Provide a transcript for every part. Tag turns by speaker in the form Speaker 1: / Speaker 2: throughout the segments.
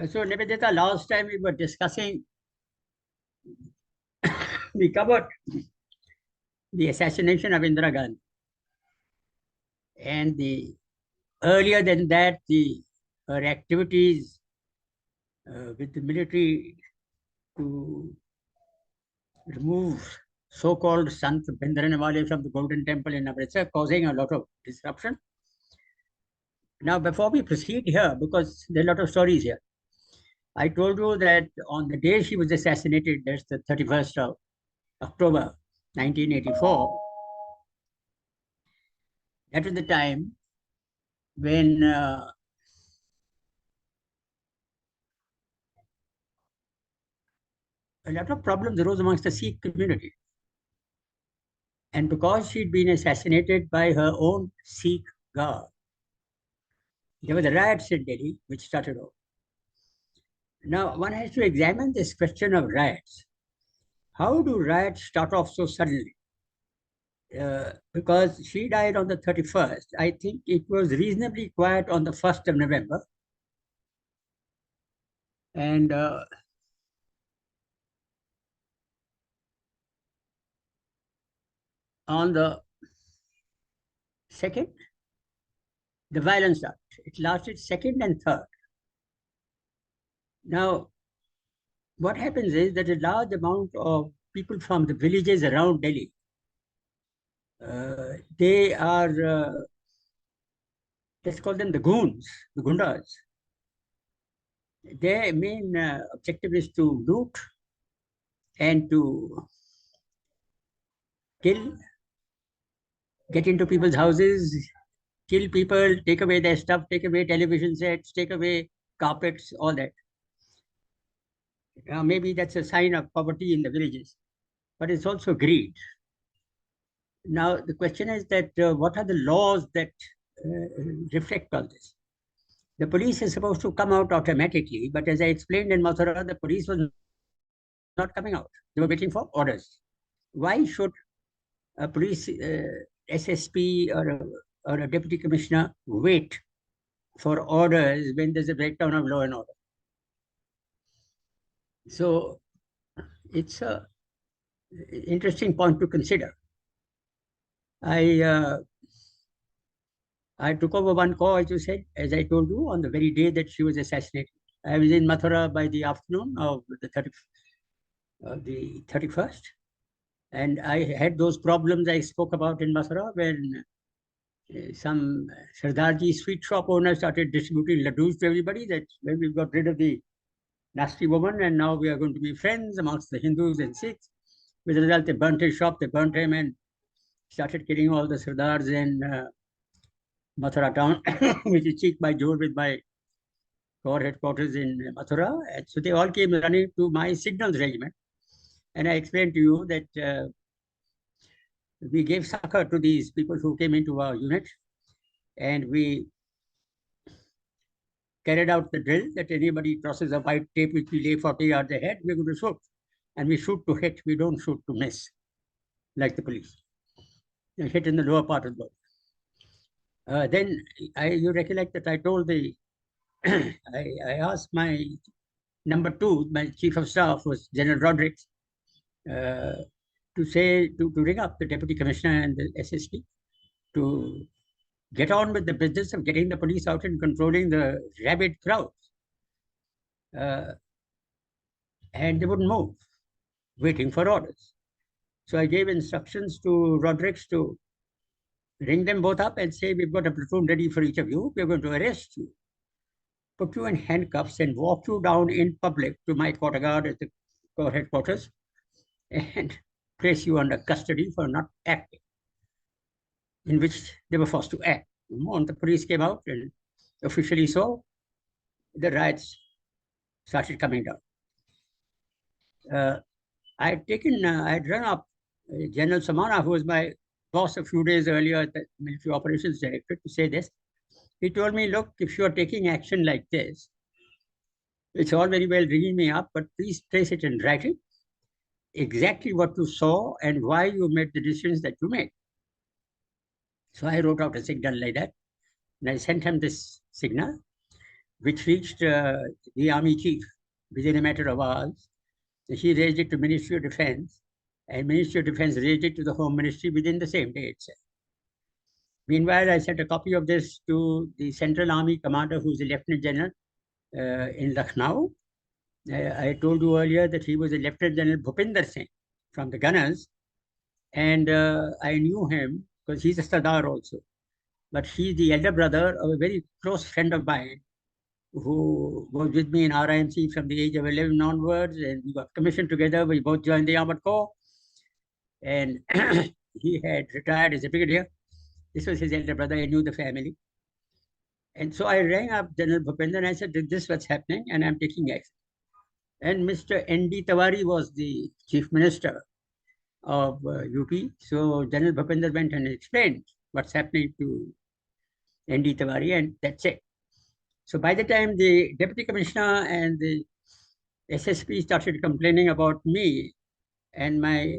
Speaker 1: So, Nivedita, last time we were discussing, we covered the assassination of Indira Gandhi. And earlier than that, her activities with the military to remove so-called Sant Bindranwale from the Golden Temple in Amritsar, causing a lot of disruption. Now, before we proceed here, because there are a lot of stories here, I told you that on the day she was assassinated, that's the 31st of October, 1984, that was the time when a lot of problems arose amongst the Sikh community. And because she'd been assassinated by her own Sikh guard, there were the riots in Delhi, which started off. Now, one has to examine this question of riots. How do riots start off so suddenly? Because she died on the 31st, I think it was reasonably quiet on the 1st of November. And on the 2nd, the violence started. It lasted 2nd and 3rd. Now, what happens is that a large amount of people from the villages around Delhi, they are, let's call them the goons, the gundas. Their main objective is to loot and to kill, get into people's houses, kill people, take away their stuff, take away television sets, take away carpets, all that. Maybe that's a sign of poverty in the villages, but it's also greed. Now, the question is that what are the laws that reflect all this? The police is supposed to come out automatically, but as I explained in Mathura, the police was not coming out. They were waiting for orders. Why should a police SSP or a deputy commissioner wait for orders when there's a breakdown of law and order? So it's a interesting point to consider. I took over one call, as you said, as I told you, on the very day that she was assassinated. I was in Mathura by the afternoon of the 31st. And I had those problems I spoke about in Mathura when some Sardarji sweet shop owner started distributing ladoos to everybody. That when we got rid of the nasty woman and now we are going to be friends amongst the Hindus and Sikhs. With the result, they burnt his shop, they burnt him and started killing all the Sardars in Mathura town, which is cheek by jowl with my corps headquarters in Mathura. And so they all came running to my signals regiment. And I explained to you that we gave succor to these people who came into our unit. And we carried out the drill that anybody crosses a white tape which we lay 40 yards ahead, we're going to shoot. And we shoot to hit, we don't shoot to miss, like the police. They hit in the lower part of the body. Then you recollect that I told the, I asked my number 2, my chief of staff was General Roderick, to say, to ring up the deputy commissioner and the SSP to get on with the business of getting the police out and controlling the rabid crowds. And they wouldn't move, waiting for orders. So I gave instructions to Roderick to ring them both up and say, we've got a platoon ready for each of you. We're going to arrest you, put you in handcuffs and walk you down in public to my quarter guard at the corps headquarters and place you under custody for not acting, in which they were forced to act. The moment the police came out and officially saw, the riots started coming down. I had run up General Samana, who was my boss a few days earlier at the Military Operations Directorate, to say this. He told me, look, if you are taking action like this, it's all very well ringing me up, but please place it in writing, exactly what you saw and why you made the decisions that you made. So I wrote out a signal like that, and I sent him this signal. which reached the army chief within a matter of hours. He raised it to Ministry of Defense, and Ministry of Defense raised it to the Home Ministry within the same day itself. Meanwhile, I sent a copy of this to the Central Army Commander, who's a Lieutenant General in Lucknow. I told you earlier that he was a Lieutenant General Bhupinder Singh from the Gunners, and I knew him because he's a Sardar also. But he's the elder brother of a very close friend of mine who was with me in RIMC from the age of 11 onwards, and we got commissioned together. We both joined the Armored Corps, and he had retired as a brigadier. This was his elder brother. I knew the family. And so I rang up General Bhupinder and I said, this is what's happening, and I'm taking action. And Mr. N.D. Tawari was the chief minister of UP. So General Bhupinder went and explained what's happening to N.D. Tawari, and that's it. So by the time the deputy commissioner and the SSP started complaining about me and my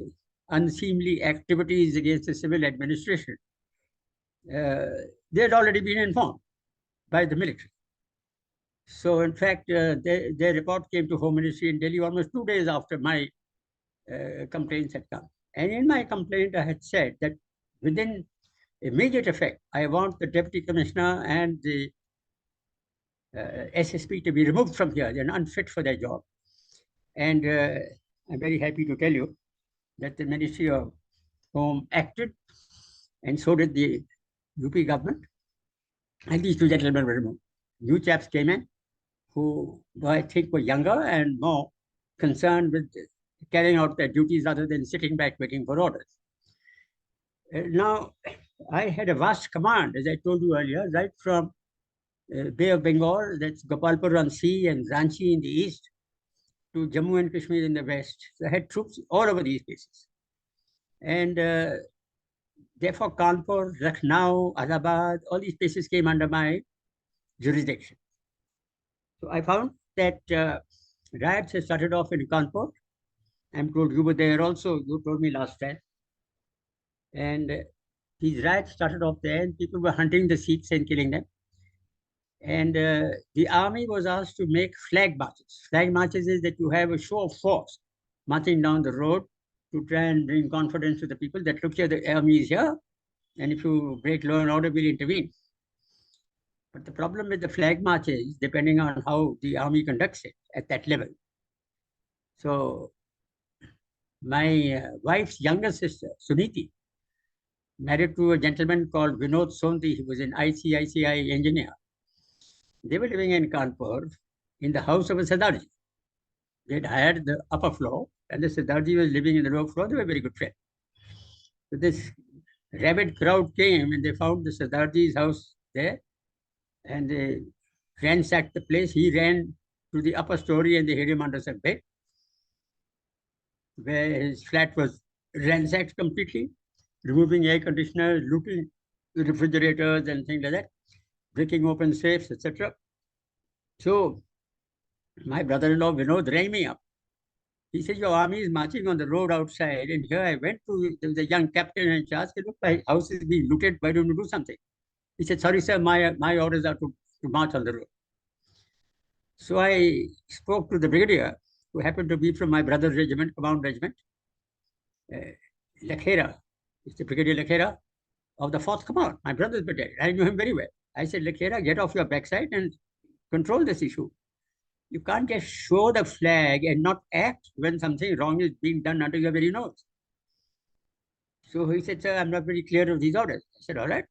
Speaker 1: unseemly activities against the civil administration, they had already been informed by the military. So in fact, their report came to Home Ministry in Delhi almost 2 days after my complaints had come. And in my complaint, I had said that within immediate effect, I want the deputy commissioner and the SSP to be removed from here. They're unfit for their job. And I'm very happy to tell you that the Ministry of Home acted, and so did the UP government. And these two gentlemen were removed. New chaps came in who I think were younger and more concerned with carrying out their duties rather than sitting back waiting for orders. Now, I had a vast command, as I told you earlier, right from Bay of Bengal, that's Gopalpur on sea and Ranchi in the east, to Jammu and Kashmir in the west. So I had troops all over these places. And therefore, Kanpur, Lucknow, Allahabad, all these places came under my jurisdiction. So I found that riots had started off in Kanpur. I'm told you were there also. You told me last time. And these riots started off there, and people were hunting the Sikhs and killing them. And the army was asked to make flag marches. Flag marches is that you have a show of force marching down the road to try and bring confidence to the people that look here, the army is here, and if you break law and order, we'll intervene. But the problem with the flag marches, depending on how the army conducts it at that level. So my wife's younger sister, Suniti, married to a gentleman called Vinod Sondhi. He was an ICICI engineer. They were living in Kanpur in the house of a Sardarji. They had hired the upper floor, and the Sardarji was living in the lower floor. They were very good friends. So this rabid crowd came, and they found the Sardarji's house there, and they ransacked the place. He ran to the upper story, and they hid him under some bed, where his flat was ransacked completely, removing air conditioners, looting refrigerators and things like that, breaking open safes, etc. So my brother-in-law Vinod rang me up. He said, your army is marching on the road outside, and here I went to the young captain in charge. Said, look, my house is being looted. Why don't you do something? He said, sorry, sir, my orders are to march on the road. So I spoke to the brigadier, who happened to be from my brother's regiment, command regiment, Lakhera. It's the Brigadier Lakhera of the 4th Command, my brother's battalion. I knew him very well. I said, Lakhera, get off your backside and control this issue. You can't just show the flag and not act when something wrong is being done under your very nose. So he said, sir, I'm not very clear of these orders. I said, all right.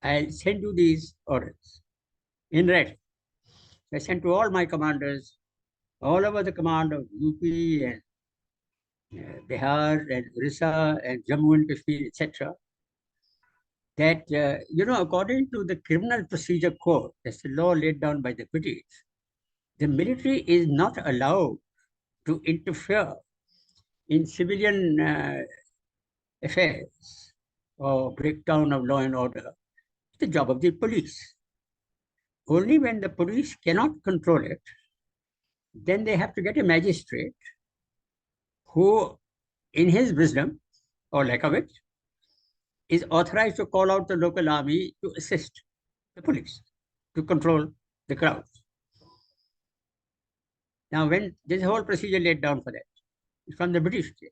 Speaker 1: I'll send you these orders in writing. I sent to all my commanders, all over the command of UP and Bihar and Orissa and Jammu and Kashmir, etc., that, according to the Criminal Procedure Code, that's the law laid down by the British, the military is not allowed to interfere in civilian affairs or breakdown of law and order. It's the job of the police. Only when the police cannot control it, then they have to get a magistrate who, in his wisdom or lack of it, is authorized to call out the local army to assist the police to control the crowds. Now, when this whole procedure laid down for that, it's from the British days.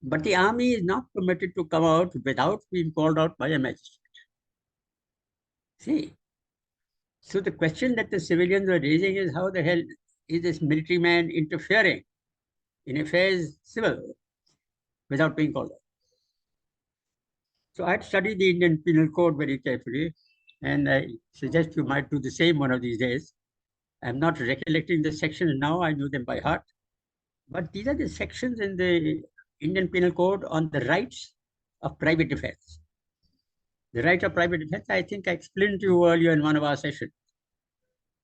Speaker 1: But the army is not permitted to come out without being called out by a magistrate. See, so the question that the civilians are raising is, how the hell is this military man interfering in affairs civil without being called out? So I had studied the Indian Penal Code very carefully, and I suggest you might do the same one of these days. I'm not recollecting the sections now, I knew them by heart. But these are the sections in the Indian Penal Code on the rights of private defense. The right of private defense, I think I explained to you earlier in one of our sessions,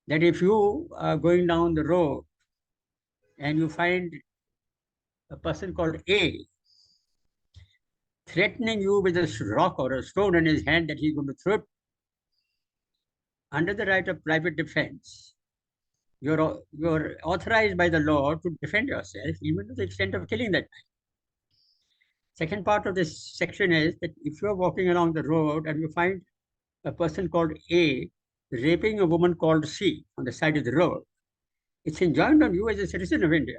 Speaker 1: that if you are going down the road and you find a person called A threatening you with a rock or a stone in his hand that he's going to throw it, under the right of private defense, you're authorized by the law to defend yourself, even to the extent of killing that man. Second part of this section is that if you're walking along the road and you find a person called A raping a woman called C on the side of the road, it's enjoined on you as a citizen of India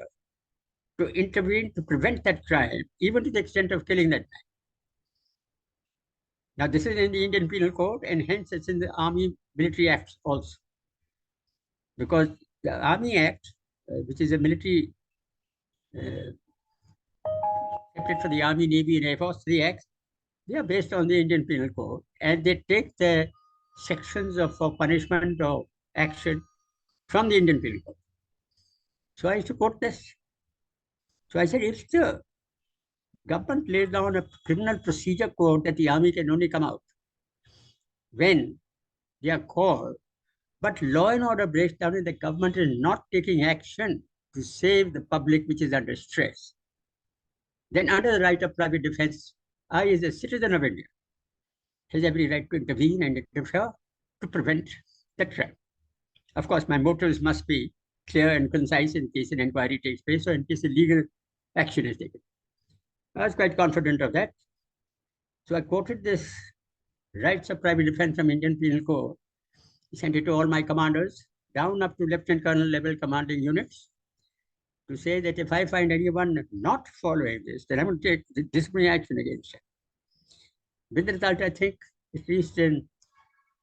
Speaker 1: to intervene to prevent that crime, even to the extent of killing that man. Now, this is in the Indian Penal Code, and hence it's in the Army Military Acts also. Because the Army Act, which is a military separate for the Army, Navy, and Air Force, 3 acts, they are based on the Indian Penal Code, and they take the sections of for punishment or action from the Indian Penal Code. So I used to quote this. So I said, if the government lays down a criminal procedure code that the army can only come out when they are called, but law and order breaks down and the government is not taking action to save the public which is under stress, then under the right of private defense, I, as a citizen of India, has every right to intervene and interfere to prevent the crime. Of course, my motives must be clear and concise in case an inquiry takes place or in case a legal action is taken. I was quite confident of that. So I quoted this rights of private defense from Indian Penal Code, sent it to all my commanders, down up to Lieutenant Colonel level commanding units, to say that if I find anyone not following this, then I will take disciplinary action against him. With the result, I think, at least in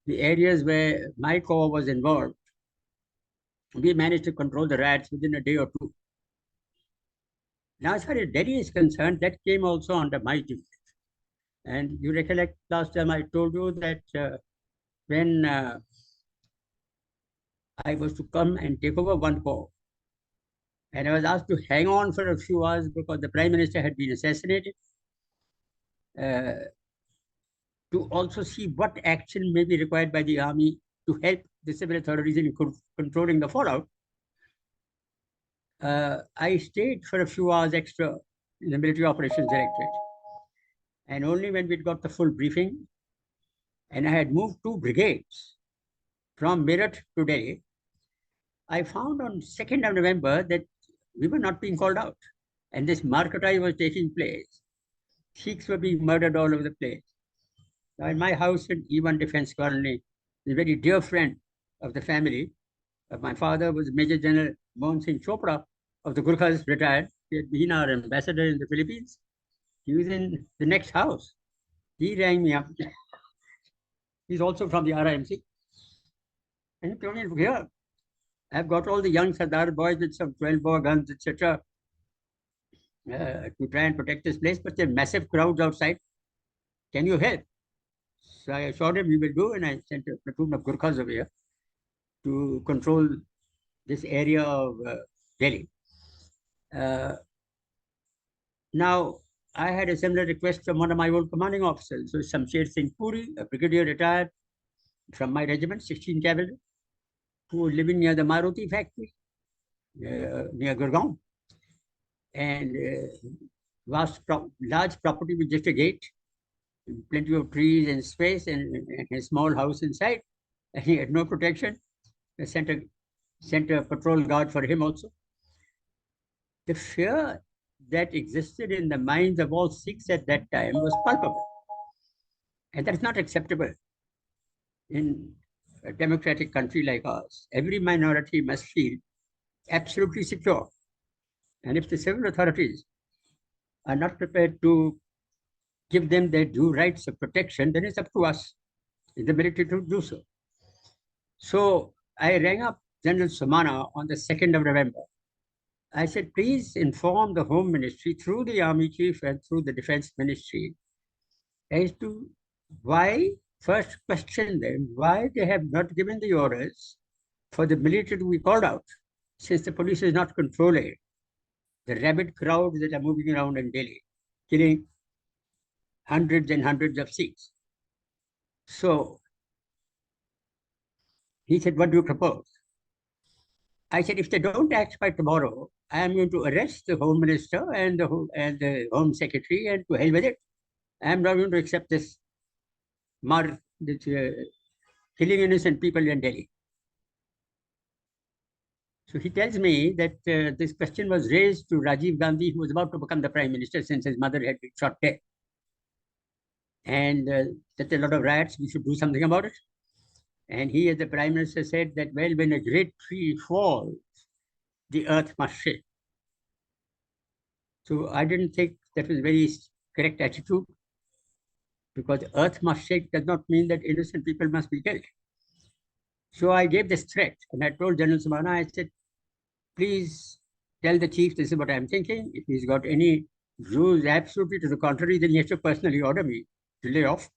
Speaker 1: the areas where my corps was involved, we managed to control the riots within a day or two. Now, as far as Delhi is concerned, that came also under my duty. And you recollect last time I told you that when I was to come and take over one corps, and I was asked to hang on for a few hours because the Prime Minister had been assassinated, to also see what action may be required by the army to help the civil authorities in controlling the fallout. I stayed for a few hours extra in the Military Operations Directorate. And only when we'd got the full briefing, and I had moved 2 brigades from Meerut to Delhi, I found on 2nd of November that we were not being called out. And this marketai was taking place. Sikhs were being murdered all over the place. Now, in my house in E1 Defense Colony, a very dear friend of the family, my father was Major General Mohan Singh Chopra of the Gurkhas, retired. He had been our ambassador in the Philippines. He was in the next house. He rang me up. He's also from the RIMC. And he told me, here, I've got all the young Sardar boys with some 12-bore guns, etc., to try and protect this place, but there are massive crowds outside. Can you help? So I assured him we will do, and I sent a platoon of Gurkhas over here to control this area of Delhi. Now, I had a similar request from one of my old commanding officers, so Shamsher Singh Puri, a brigadier retired from my regiment, 16 Cavalry, who was living near the Maruti factory, near Gurgaon, and large property with just a gate, plenty of trees and space, and a small house inside. And he had no protection. I sent a patrol guard for him also. The fear that existed in the minds of all Sikhs at that time was palpable. And that is not acceptable. in a democratic country like ours, every minority must feel absolutely secure. And if the civil authorities are not prepared to give them their due rights of protection, then it's up to us in the military to do so. So I rang up General Samana on the 2nd of November. I said, please inform the Home Ministry through the Army Chief and through the Defense Ministry as to why, first question them, why they have not given the orders for the military to be called out, since the police is not controlling the rabid crowds that are moving around in Delhi, killing hundreds and hundreds of Sikhs. So he said, what do you propose? I said, if they don't act by tomorrow, I am going to arrest the Home Minister and the Home Secretary, and to hell with it. I am not going to accept this killing innocent people in Delhi. So he tells me that this question was raised to Rajiv Gandhi, who was about to become the Prime Minister since his mother had been shot dead. And that's a lot of riots, we should do something about it. And he, as the Prime Minister, said that, well, when a great tree falls, the earth must shake. So I didn't think that was a very correct attitude, because earth must shake does not mean that innocent people must be killed. So I gave this threat, and I told General Samana, I said, please tell the chief this is what I'm thinking. If he's got any views absolutely to the contrary, then he has to personally order me to lay off.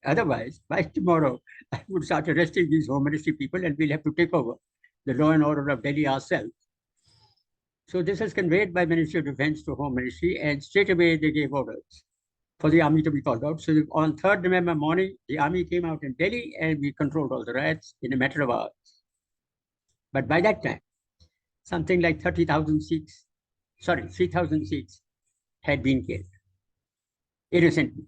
Speaker 1: Otherwise, by tomorrow, I would start arresting these Home Ministry people, and we'll have to take over the law and order of Delhi ourselves. So this was conveyed by Ministry of Defense to Home Ministry, and straight away they gave orders for the army to be called out. So on 3rd November morning, the army came out in Delhi, and we controlled all the riots in a matter of hours. But by that time, something like 3,000 Sikhs had been killed innocently.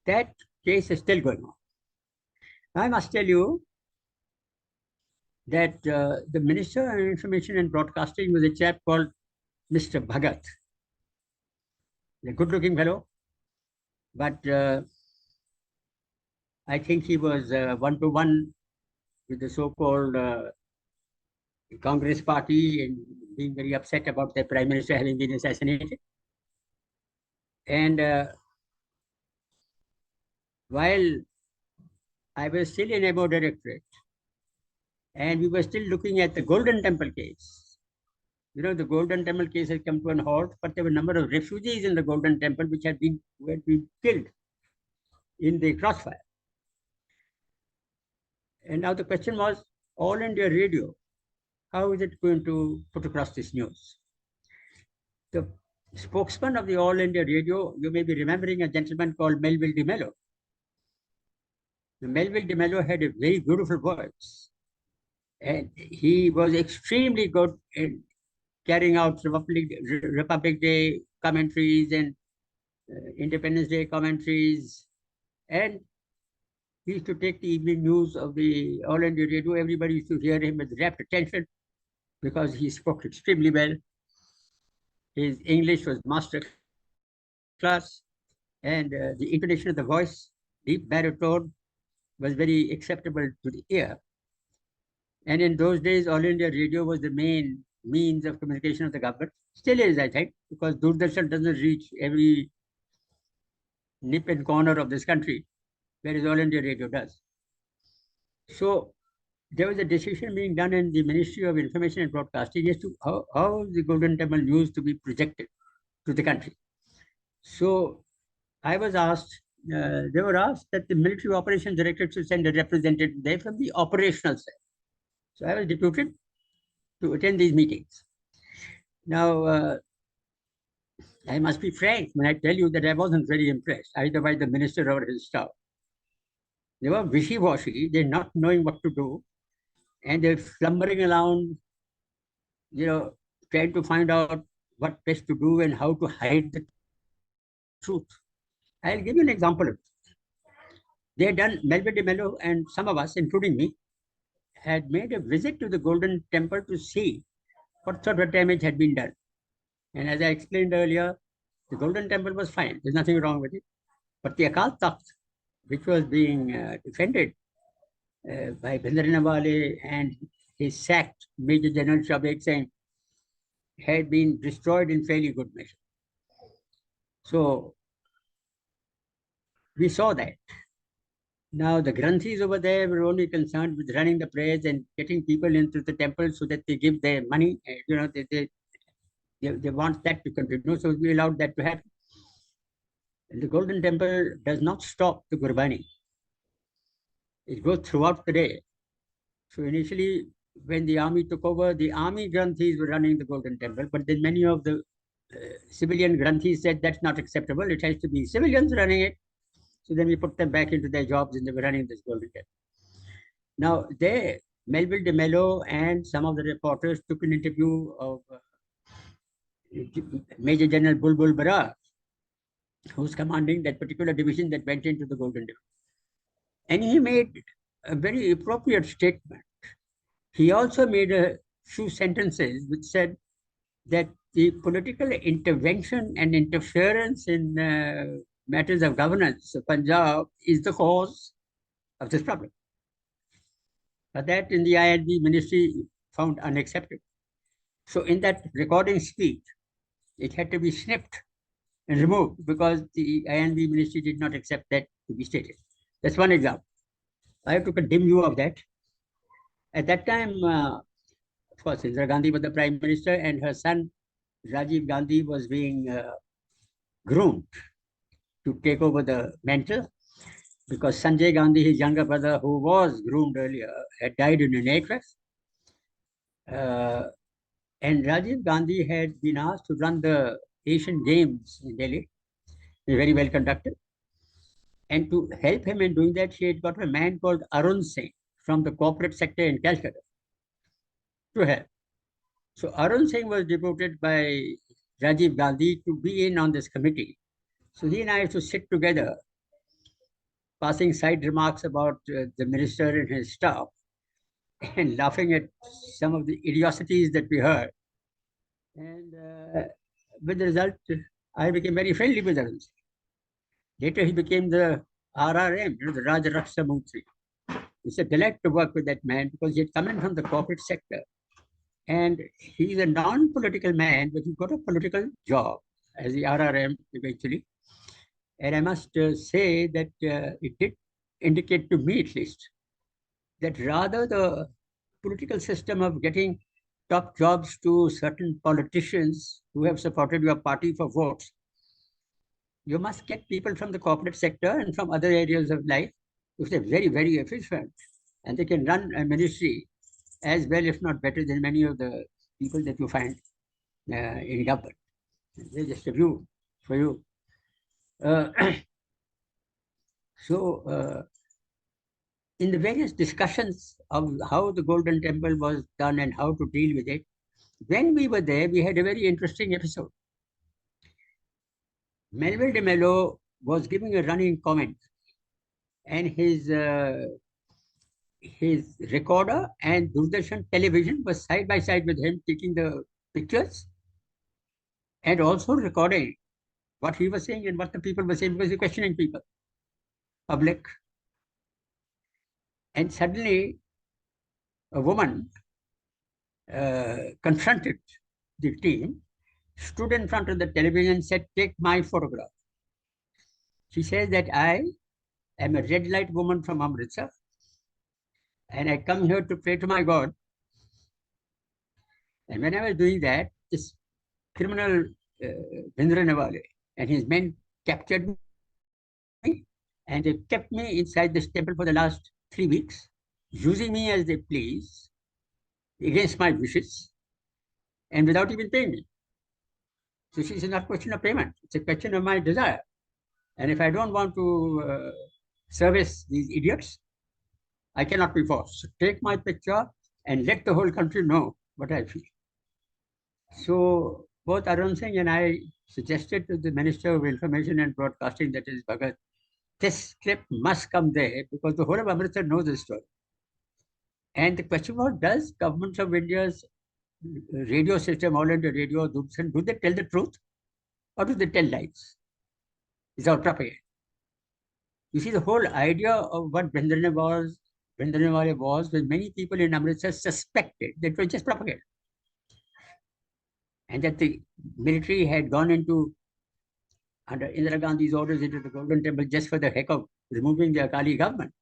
Speaker 1: That case is still going on. I must tell you that the Minister of Information and Broadcasting was a chap called Mr. Bhagat, a good-looking fellow, but I think he was one-to-one with the so-called Congress party and being very upset about their Prime Minister having been assassinated. And while I was still in Abo Directorate, and we were still looking at the Golden Temple case. You know, the Golden Temple case had come to an halt, but there were a number of refugees in the Golden Temple which had been killed in the crossfire. And now the question was, All India Radio, how is it going to put across this news? The spokesman of the All India Radio, you may be remembering a gentleman called Melville de Mello. Melville de Mello had a very beautiful voice, and he was extremely good in carrying out Republic Day commentaries and Independence Day commentaries. And he used to take the evening news of the All India Radio. Everybody used to hear him with rapt attention because he spoke extremely well. His English was master class, and the intonation of the voice, deep baritone, was very acceptable to the ear. And in those days, All India Radio was the main means of communication of the government. Still is, I think, because Doordarshan doesn't reach every nip and corner of this country, whereas All India Radio does. So there was a decision being done in the Ministry of Information and Broadcasting as to how the Golden Temple news to be projected to the country. So I was asked, they were asked that the Military Operations Directorate should send a representative there from the operational side. So I was deputed to attend these meetings. Now, I must be frank when I tell you that I wasn't very impressed, either by the minister or his staff. They were wishy-washy, they're not knowing what to do, and they're slumbering around, trying to find out what best to do and how to hide the truth. I'll give you an example of it. They had done, Melville de Mello and some of us, including me, had made a visit to the Golden Temple to see what sort of damage had been done. And as I explained earlier, the Golden Temple was fine. There's nothing wrong with it. But the Akal Takht, which was being defended by Bhindranawale and his sacked Major General Shabek Singh had been destroyed in fairly good measure. So we saw that. Now the Granthis over there were only concerned with running the prayers and getting people into the temple so that they give their money. They want that to continue, so we allowed that to happen. And the Golden Temple does not stop the Gurbani. It goes throughout the day. So initially, when the army took over, the army Granthis were running the Golden Temple, but then many of the civilian Granthis said that's not acceptable. It has to be civilians running it. So then we put them back into their jobs and they were running this Golden Temple. Now, Melville de Mello and some of the reporters took an interview of Major General Bulbul Bara, who's commanding that particular division that went into the Golden Temple. And he made a very appropriate statement. He also made a few sentences which said that the political intervention and interference in matters of governance of Punjab is the cause of this problem. But that in the INB ministry found unacceptable. So in that recording speech, it had to be snipped and removed because the INB ministry did not accept that to be stated. That's one example. I took a dim view of that. At that time, of course, Indira Gandhi was the prime minister and her son, Rajiv Gandhi, was being groomed to take over the mantle because Sanjay Gandhi, his younger brother, who was groomed earlier, had died in an air crash. And Rajiv Gandhi had been asked to run the Asian Games in Delhi, very well conducted. And to help him in doing that, she had got a man called Arun Singh from the corporate sector in Calcutta to help. So Arun Singh was deputed by Rajiv Gandhi to be in on this committee. So he and I used to sit together, passing side remarks about the minister and his staff, and laughing at some of the idiocies that we heard. And with the result, I became very friendly with Arun Singh. Later, he became the RRM, the Raja Raksha Mantri. It's a delight to work with that man because he had come in from the corporate sector. And he's a non-political man, but he got a political job as the RRM eventually. And I must say that it did indicate to me at least that rather the political system of getting top jobs to certain politicians who have supported your party for votes, you must get people from the corporate sector and from other areas of life which are very, very efficient. And they can run a ministry as well, if not better, than many of the people that you find in government. There's just a view for you. In the various discussions of how the Golden Temple was done and how to deal with it, when we were there, we had a very interesting episode. Melville de Mello was giving a running comment, and his recorder and Doordarshan television was side by side with him, taking the pictures and also recording what he was saying and what the people were saying, because he was questioning people, public. And suddenly, a woman confronted the team, stood in front of the television and said, "Take my photograph." She says that I am a red light woman from Amritsar, and I come here to pray to my God. And when I was doing that, this criminal Bhindranawale and his men captured me, and they kept me inside this temple for the last 3 weeks, using me as they please, against my wishes, and without even paying me. So it's not a question of payment, it's a question of my desire. And if I don't want to service these idiots, I cannot be forced. So take my picture and let the whole country know what I feel. So both Arun Singh and I suggested to the Minister of Information and Broadcasting, that is Bhagat, this clip must come there because the whole of Amritsar knows this story. And the question was, does government of India's radio system, All India Radio, do they tell the truth or do they tell lies? It's all propaganda. You see, the whole idea of what Bhindranawale Bhindranwale was when many people in Amritsar suspected that it was just propaganda and that the military had gone into, under Indira Gandhi's orders, into the Golden Temple just for the heck of removing the Akali government.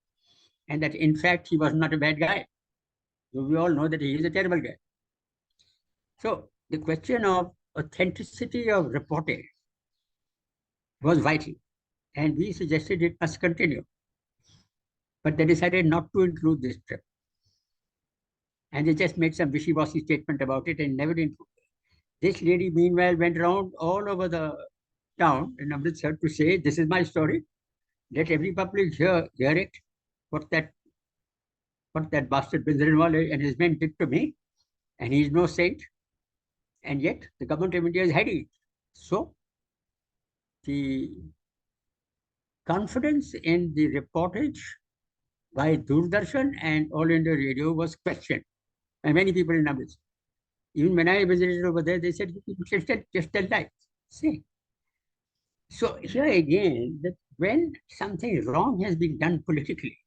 Speaker 1: And that in fact he was not a bad guy. So we all know that he is a terrible guy. So the question of authenticity of reporting was vital, and we suggested it must continue. But they decided not to include this trip. And they just made some wishy-washy statement about it and never included it. This lady, meanwhile, went around all over the town in Amritsar to say, this is my story. Let every public hear it, what that bastard Bhindranwale and his men did to me. And he is no saint. And yet the government of India is hiding it. So the confidence in the reportage by Doordarshan and All India Radio was questioned by many people in Amritsar. Even when I visited over there, they said, just tell lies. See. So here again, that when something wrong has been done politically,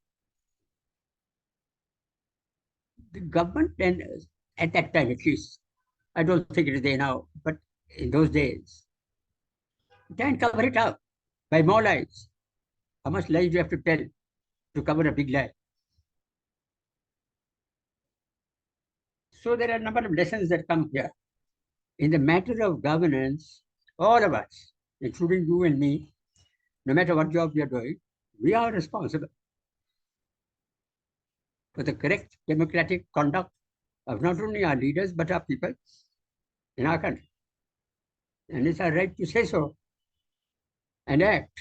Speaker 1: the government, and at that time at least, I don't think it is there now, but in those days, try and cover it up by more lies. How much lies do you have to tell to cover a big lie? So there are a number of lessons that come here. In the matter of governance, all of us, including you and me, no matter what job we are doing, we are responsible for the correct democratic conduct of not only our leaders, but our people in our country. And it's our right to say so and act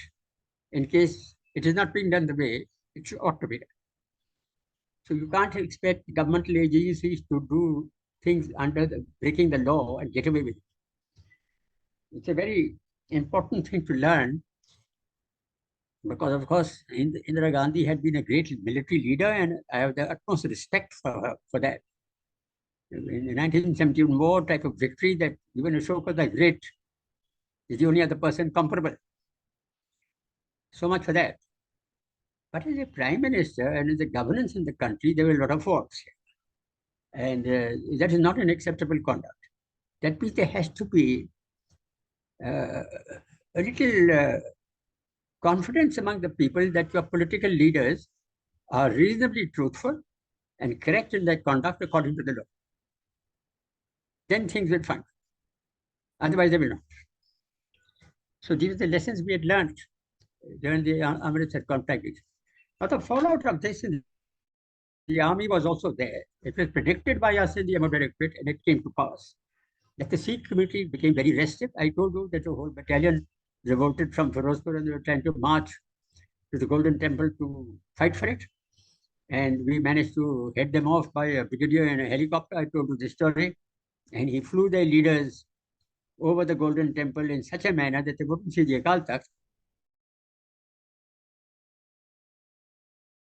Speaker 1: in case it is not being done the way it ought to be done. So you can't expect governmental agencies to do things under breaking the law and get away with it. It's a very important thing to learn because, of course, Indira Gandhi had been a great military leader, and I have the utmost respect for her for that. In the 1971 war type of victory, that even Ashoka the Great is the only other person comparable. So much for that. But as a prime minister and as a governance in the country, there were a lot of faults here. And that is not an acceptable conduct. That means there has to be a little confidence among the people that your political leaders are reasonably truthful and correct in their conduct according to the law. Then things will function. Otherwise, they will not. So these are the lessons we had learned during the Amritsar conflict. Now, the fallout of this in the army was also there. It was predicted by us in the MO Directorate, and it came to pass. That the Sikh community became very restive. I told you that the whole battalion revolted from Firozpur and they were trying to march to the Golden Temple to fight for it. And we managed to head them off by a brigadier in a helicopter. I told you this story. And he flew their leaders over the Golden Temple in such a manner that they wouldn't see the Akal Takht.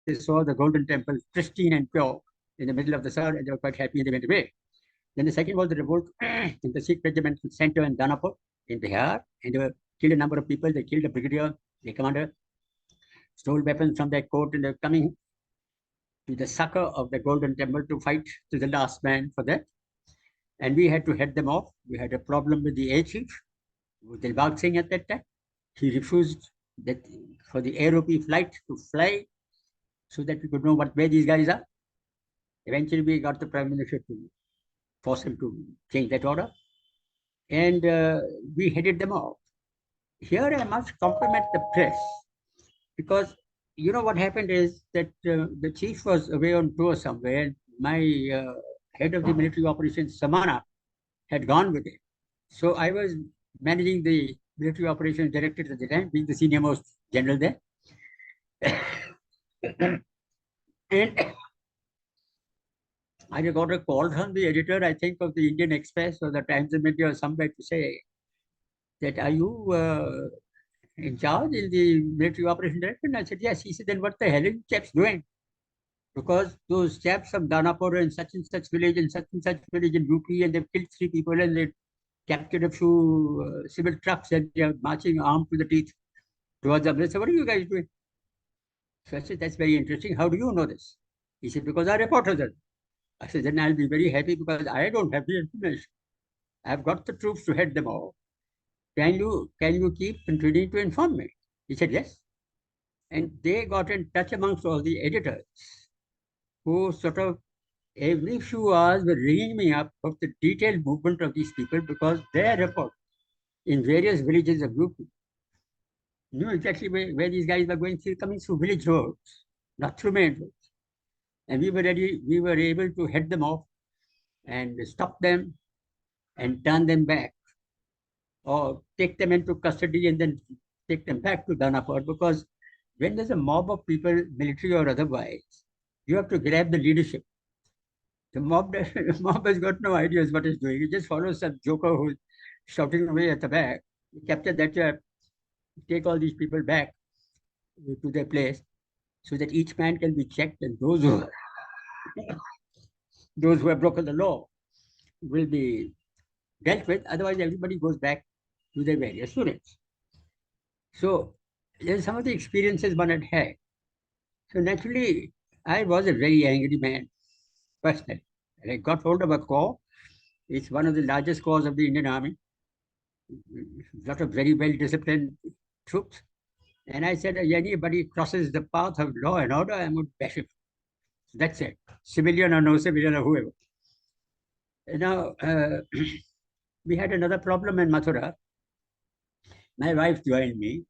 Speaker 1: They saw the Golden Temple pristine and pure in the middle of the sun, and they were quite happy and they went away. Then the second was the revolt in the Sikh regimental center in Danapur in Bihar, and they killed a number of people. They killed a brigadier, the commander, stole weapons from their court, and they're coming to the succor of the Golden Temple to fight to the last man for that. And we had to head them off. We had a problem with the air chief, with Dilbag Singh at that time. He refused that for the AROP flight to fly so that we could know where these guys are. Eventually, we got the Prime Minister to force him to change that order. And we headed them off. Here, I must compliment the press because you know what happened is that the chief was away on tour somewhere. And my head of the military operations, Samana, had gone with him. So I was managing the military operations directorate at the time, being the senior most general there. And I got a call from the editor, I think, of the Indian Express or the Times of India or somewhere to say that, are you in charge in the military operation director? And I said, yes. He said, then what the hell are you chaps doing? Because those chaps from Danapur and such village and such village in UP, and they've killed 3 people and they captured a few civil trucks and they're marching armed to the teeth towards Amritsar. What are you guys doing? So I said, that's very interesting. How do you know this? He said, because our reporters are. I said, then I'll be very happy because I don't have the information. I've got the troops to head them all. Can you keep continuing to inform me? He said, yes. And they got in touch amongst all the editors who sort of every few hours were ringing me up of the detailed movement of these people because their report in various villages of UP knew exactly where these guys were going through, coming through village roads, not through main roads. And we were able to head them off and stop them and turn them back or take them into custody and then take them back to Danapur because when there's a mob of people, military or otherwise, you have to grab the leadership. The mob, the mob has got no ideas what it's doing. It just follows some joker who's shouting away at the back. You capture that, take all these people back to their place so that each man can be checked and those who have broken the law will be dealt with. Otherwise, everybody goes back to their various units. So there's some of the experiences one had had. So naturally, I was a very angry man personally. And I got hold of a corps. It's one of the largest corps of the Indian Army. A lot of very well disciplined troops. And I said, anybody crosses the path of law and order, I'm going to bash him. That's it. Civilian or no civilian or whoever. Now, we had another problem in Mathura. My wife joined me.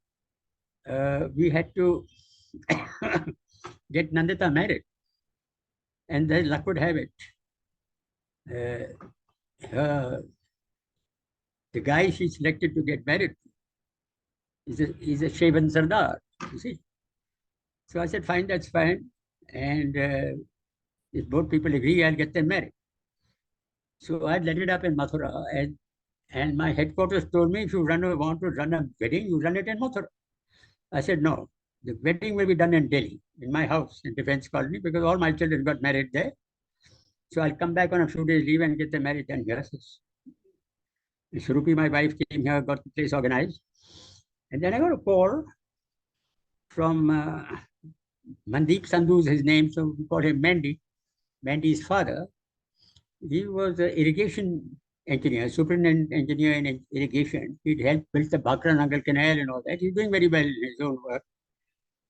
Speaker 1: We had to get Nandita married. And then luck would have it. The guy she selected to get married is a Shaven Sardar, you see. So I said, fine, that's fine. And if both people agree, I'll get them married. So I landed up in Mathura, and my headquarters told me, if you want to run a wedding, you run it in Mathura. I said, no, the wedding will be done in Delhi, in my house, in Defense Colony, because all my children got married there. So I'll come back on a few days leave and get them married then here. Shruti, my wife, came here, got the place organized. And then I got a call from Mandeep Sandhu is his name, so we call him Mandy. Mandy's father. He was an irrigation engineer, superintendent engineer in irrigation. He'd helped build the Bhakra Canal and all that. He's doing very well in his own work.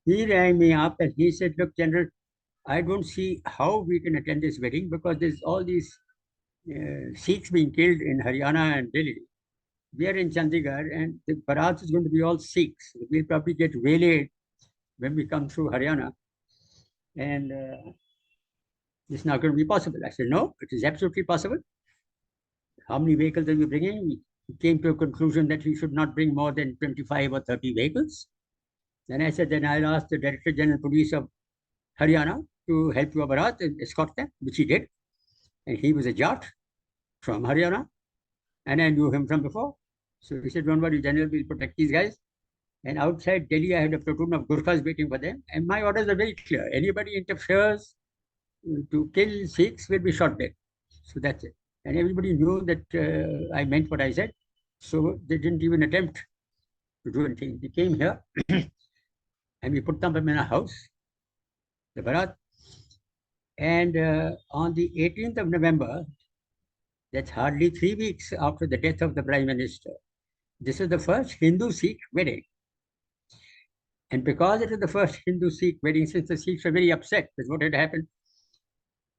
Speaker 1: He rang me up and he said, look, General, I don't see how we can attend this wedding because there's all these Sikhs being killed in Haryana and Delhi. We are in Chandigarh and the Bharat is going to be all Sikhs. We'll probably get waylaid when we come through Haryana. And it's not going to be possible. I said, no, it is absolutely possible. How many vehicles are you bringing? We came to a conclusion that we should not bring more than 25 or 30 vehicles. Then I said, then I'll ask the Director General Police of Haryana to help you Bharat and escort them, which he did. And he was a Jat from Haryana. And I knew him from before. So he said, don't worry, General, we'll protect these guys. And outside Delhi, I had a platoon of Gurkhas waiting for them. And my orders are very clear. Anybody interferes to kill Sikhs will be shot dead. So that's it. And everybody knew that I meant what I said. So they didn't even attempt to do anything. They came here and we put them in a house, the Bharat. And on the 18th of November, that's hardly 3 weeks after the death of the Prime Minister, this is the first Hindu-Sikh wedding. And because it is the first Hindu-Sikh wedding, since the Sikhs were very upset with what had happened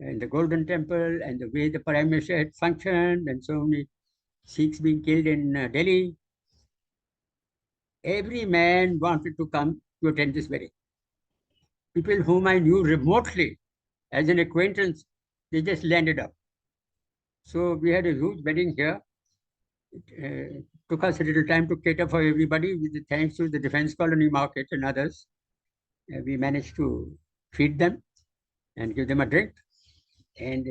Speaker 1: in the Golden Temple and the way the Prime Minister had functioned and so many Sikhs being killed in Delhi, every man wanted to come to attend this wedding. People whom I knew remotely as an acquaintance, they just landed up. So we had a huge wedding here. It took us a little time to cater for everybody. Thanks to the Defense Colony Market and others, we managed to feed them and give them a drink. And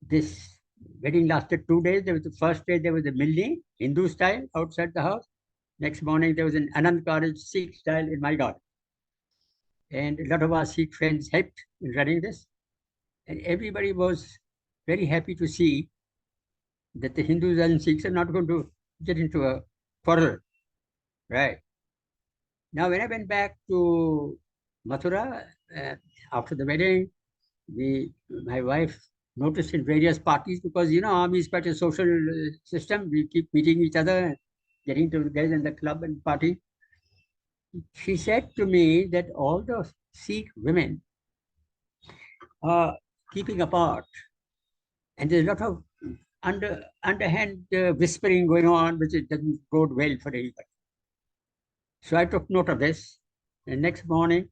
Speaker 1: this wedding lasted 2 days. There was the first day, there was a milni, Hindu style, outside the house. Next morning, there was an Anand College Sikh style in my garden. And a lot of our Sikh friends helped in running this. And everybody was very happy to see that the Hindus and Sikhs are not going to get into a quarrel. Right. Now, when I went back to Mathura after the wedding, My wife noticed in various parties, because army is quite a social system. We keep meeting each other, getting together in the club and party. She said to me that all the Sikh women are keeping apart, and there's a lot of underhand whispering going on, which it doesn't bode well for anybody. So I took note of this. And next morning,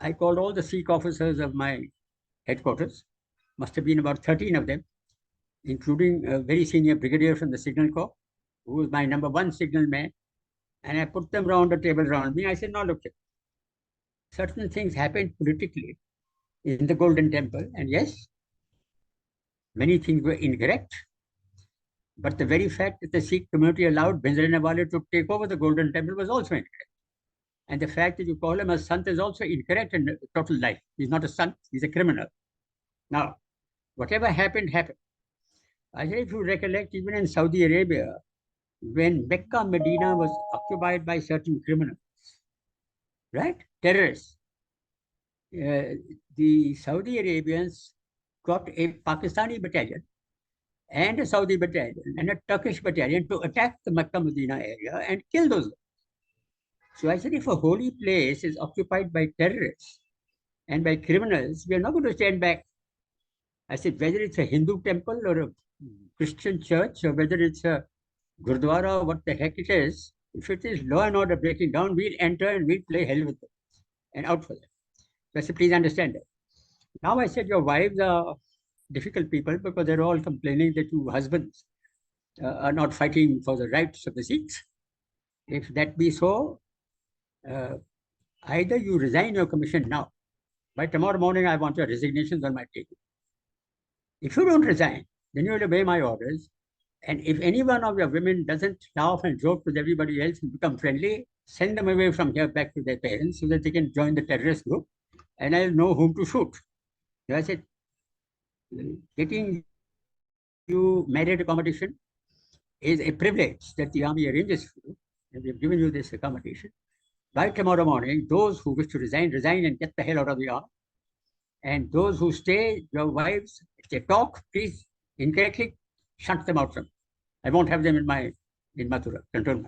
Speaker 1: I called all the Sikh officers of my headquarters. Must have been about 13 of them, including a very senior brigadier from the Signal Corps, who was my number one signal man. And I put them round the table around me. I said, "Now look, certain things happened politically in the Golden Temple. And yes, many things were incorrect. But the very fact that the Sikh community allowed Bhindranwale to take over the Golden Temple was also incorrect. And the fact that you call him a sant is also incorrect in total life. He's not a sant, he's a criminal. Now, whatever happened, happened. I said, if you recollect, even in Saudi Arabia, when Mecca, Medina was occupied by certain criminals, right? Terrorists, the Saudi Arabians got a Pakistani battalion and a Saudi battalion and a Turkish battalion to attack the Mecca, Medina area and kill those. So I said, if a holy place is occupied by terrorists and by criminals, we are not going to stand back. I said, whether it's a Hindu temple or a Christian church, or whether it's a Gurdwara, or what the heck it is, if it is law and order breaking down, we'll enter and we'll play hell with them and out for them. So I said, please understand that. Now I said, your wives are difficult people because they're all complaining that you husbands are not fighting for the rights of the Sikhs. If that be so, either you resign your commission now. By tomorrow morning, I want your resignations on my table. If you don't resign, then you will obey my orders. And if any one of your women doesn't laugh and joke with everybody else and become friendly, send them away from here back to their parents so that they can join the terrorist group, and I'll know whom to shoot. So I said, getting you married accommodation is a privilege that the army arranges for you, and we've given you this accommodation. By tomorrow morning, those who wish to resign, resign and get the hell out of the army. And those who stay, your wives, if they talk, please incorrectly shut them out from. I won't have them in Mathura, control.